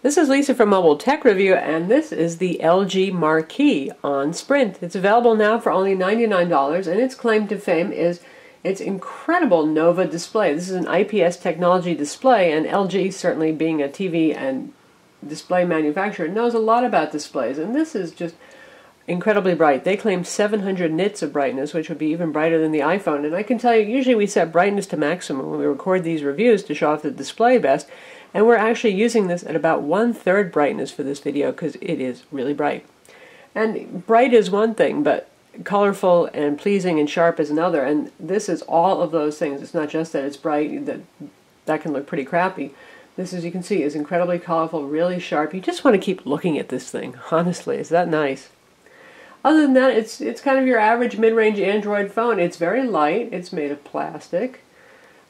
This is Lisa from Mobile Tech Review, and this is the LG Marquee on Sprint. It's available now for only $99, and its claim to fame is its incredible Nova display. This is an IPS technology display, and LG, certainly being a TV and display manufacturer, knows a lot about displays, and this is just incredibly bright. They claim 700 nits of brightness, which would be even brighter than the iPhone, and I can tell you, usually we set brightness to maximum when we record these reviews to show off the display best, and we're actually using this at about 1/3 brightness for this video because it is really bright. And bright is one thing, but colorful and pleasing and sharp is another, and this is all of those things. It's not just that it's bright, that can look pretty crappy. This, as you can see, is incredibly colorful, really sharp. You just want to keep looking at this thing, honestly. Is that nice? Other than that, it's kind of your average mid-range Android phone. It's very light. It's made of plastic.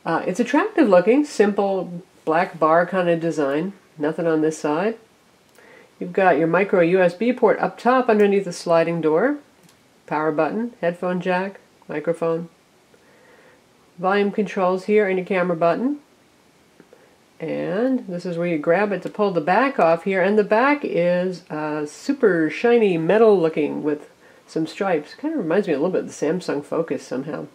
It's attractive looking, simple black bar kind of design. Nothing on this side. You've got your micro USB port up top underneath the sliding door. Power button, headphone jack, microphone. Volume controls here and your camera button. And this is where you grab it to pull the back off here. And the back is super shiny metal looking with some stripes. Kind of reminds me a little bit of the Samsung Focus somehow.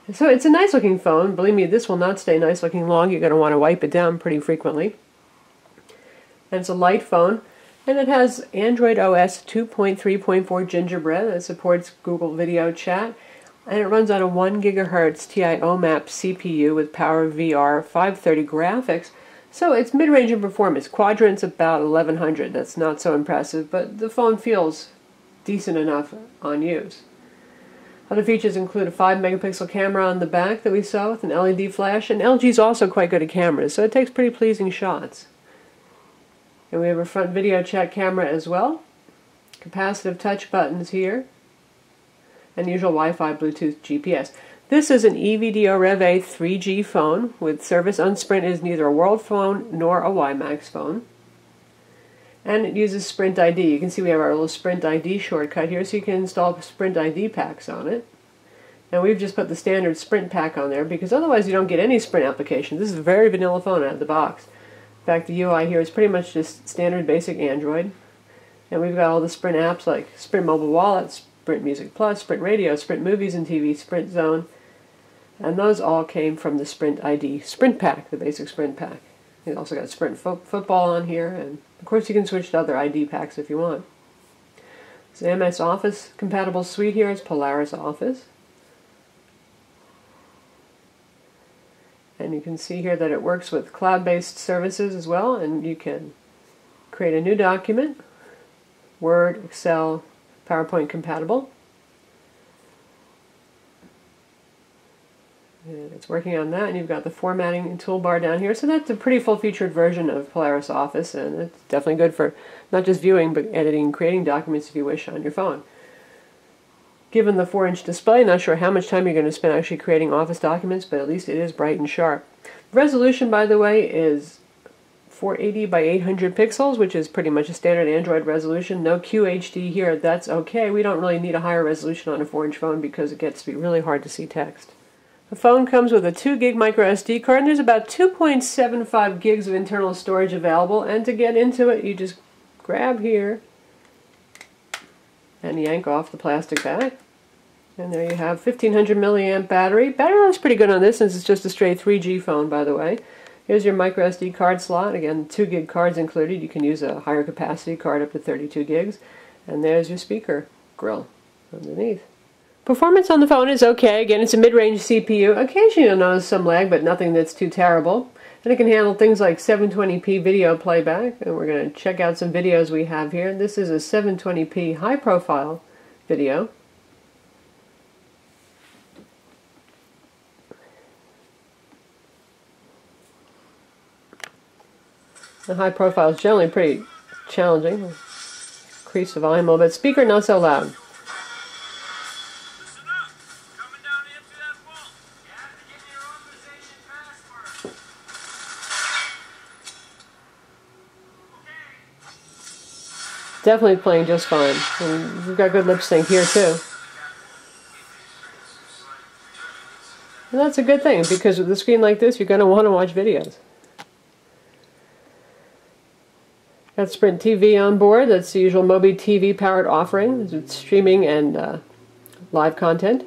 And so it's a nice looking phone. Believe me, this will not stay nice looking long. You're going to want to wipe it down pretty frequently. And it's a light phone. And it has Android OS 2.3.4 Gingerbread that supports Google Video Chat. And it runs on a 1 GHz TI-OMAP CPU with PowerVR 530 graphics. So it's mid-range in performance. Quadrant's about 1100. That's not so impressive, but the phone feels decent enough on use. Other features include a 5 megapixel camera on the back that we saw with an LED flash, and LG's also quite good at cameras, so it takes pretty pleasing shots. And we have a front video chat camera as well. Capacitive touch buttons here. And usual Wi-Fi, Bluetooth, GPS. This is an EVDO Rev-A 3G phone with service on Sprint. It is neither a World phone nor a WiMAX phone. And it uses Sprint ID. You can see we have our little Sprint ID shortcut here, so you can install Sprint ID packs on it. And we've just put the standard Sprint pack on there because otherwise you don't get any Sprint application. This is a very vanilla phone out of the box. In fact, the UI here is pretty much just standard basic Android. And we've got all the Sprint apps like Sprint Mobile Wallet, Sprint Music Plus, Sprint Radio, Sprint Movies and TV, Sprint Zone. And those all came from the Sprint ID Sprint pack, the basic Sprint pack. It also got Sprint Football on here, and of course you can switch to other ID packs if you want. It's an MS Office compatible suite here. It's Polaris Office. And you can see here that it works with cloud-based services as well, and you can create a new document, Word, Excel, PowerPoint compatible. And it's working on that, and you've got the formatting toolbar down here. So that's a pretty full-featured version of Polaris Office, and it's definitely good for not just viewing, but editing and creating documents if you wish on your phone. Given the 4-inch display, not sure how much time you're going to spend actually creating Office documents, but at least it is bright and sharp. The resolution, by the way, is 480 by 800 pixels, which is pretty much a standard Android resolution. No QHD here, that's okay. We don't really need a higher resolution on a 4-inch phone because it gets to be really hard to see text. The phone comes with a 2 gig micro SD card, and there's about 2.75 gigs of internal storage available, and to get into it you just grab here and yank off the plastic bag. And there you have 1500 milliamp battery. Battery life's pretty good on this since it's just a straight 3G phone, by the way. Here's your micro SD card slot. Again, 2 gig cards included. You can use a higher capacity card up to 32 gigs. And there's your speaker grill underneath. Performance on the phone is okay. Again, it's a mid-range CPU. Occasionally you'll notice some lag, but nothing that's too terrible. And it can handle things like 720p video playback. And we're going to check out some videos we have here. This is a 720p high-profile video. The high profile is generally pretty challenging. Increase the volume a little bit. Speaker not so loud. Definitely playing just fine. And we've got good lip sync here too. And that's a good thing because with a screen like this, you're going to want to watch videos. Got Sprint TV on board. That's the usual Mobi TV powered offering. It's streaming and live content.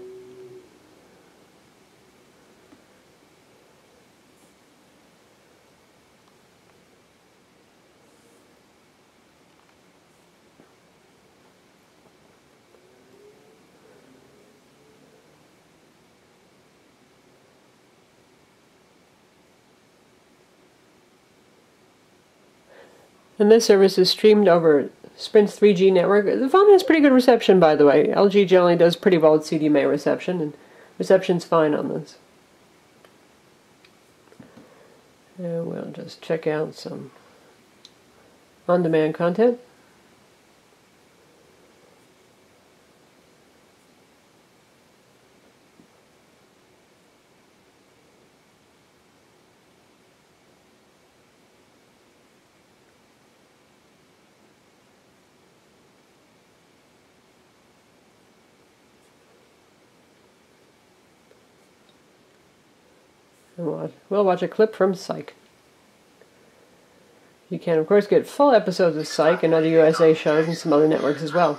And this service is streamed over Sprint's 3G network. The phone has pretty good reception, by the way. LG generally does pretty well with CDMA reception, and reception's fine on this. And we'll just check out some on-demand content. And we'll watch a clip from Psych. You can, of course, get full episodes of Psych and other USA shows and some other networks as well.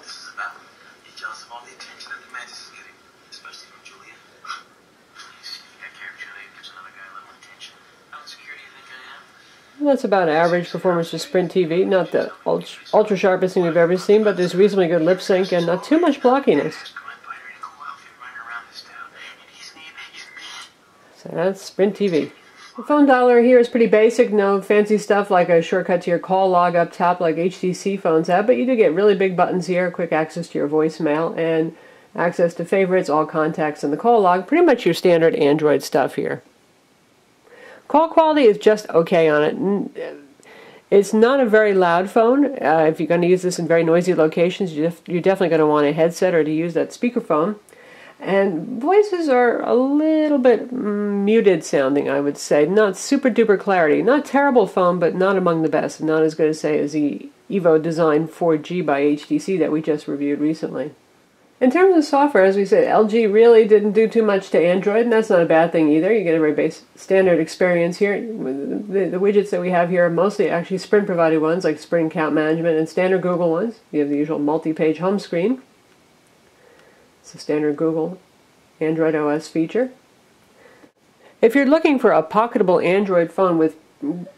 Well, that's about average performance for Sprint TV. Not the ultra sharpest thing we've ever seen, but there's reasonably good lip sync and not too much blockiness. So that's Sprint TV. The phone dialer here is pretty basic, no fancy stuff like a shortcut to your call log up top like HTC phones have, but you do get really big buttons here, quick access to your voicemail, and access to favorites, all contacts, and the call log. Pretty much your standard Android stuff here. Call quality is just okay on it. It's not a very loud phone. If you're going to use this in very noisy locations, you're definitely going to want a headset or to use that speakerphone. And voices are a little bit muted sounding, I would say. Not super duper clarity. Not terrible phone, but not among the best. Not as good as, say, as the Evo Design 4G by HTC that we just reviewed recently. In terms of software, as we said, LG really didn't do too much to Android, and that's not a bad thing either. You get a very basic standard experience here. The widgets that we have here are mostly actually Sprint-provided ones, like Sprint Account Management and standard Google ones. You have the usual multi-page home screen. It's a standard Google Android OS feature. If you're looking for a pocketable Android phone with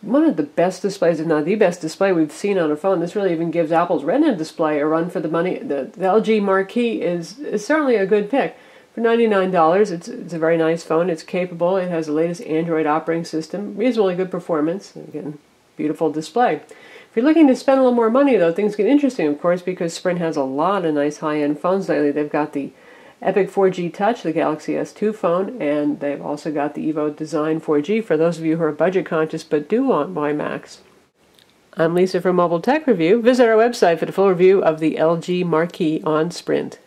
one of the best displays, if not the best display we've seen on a phone, this really even gives Apple's Retina display a run for the money. The LG Marquee is certainly a good pick. For $99, it's a very nice phone. It's capable. It has the latest Android operating system, reasonably good performance. Again, beautiful display. If you're looking to spend a little more money, though, things get interesting, of course, because Sprint has a lot of nice high-end phones lately. They've got the Epic 4G Touch, the Galaxy S2 phone, and they've also got the Evo Design 4G for those of you who are budget conscious but do want WiMAX. I'm Lisa from Mobile Tech Review. Visit our website for the full review of the LG Marquee on Sprint.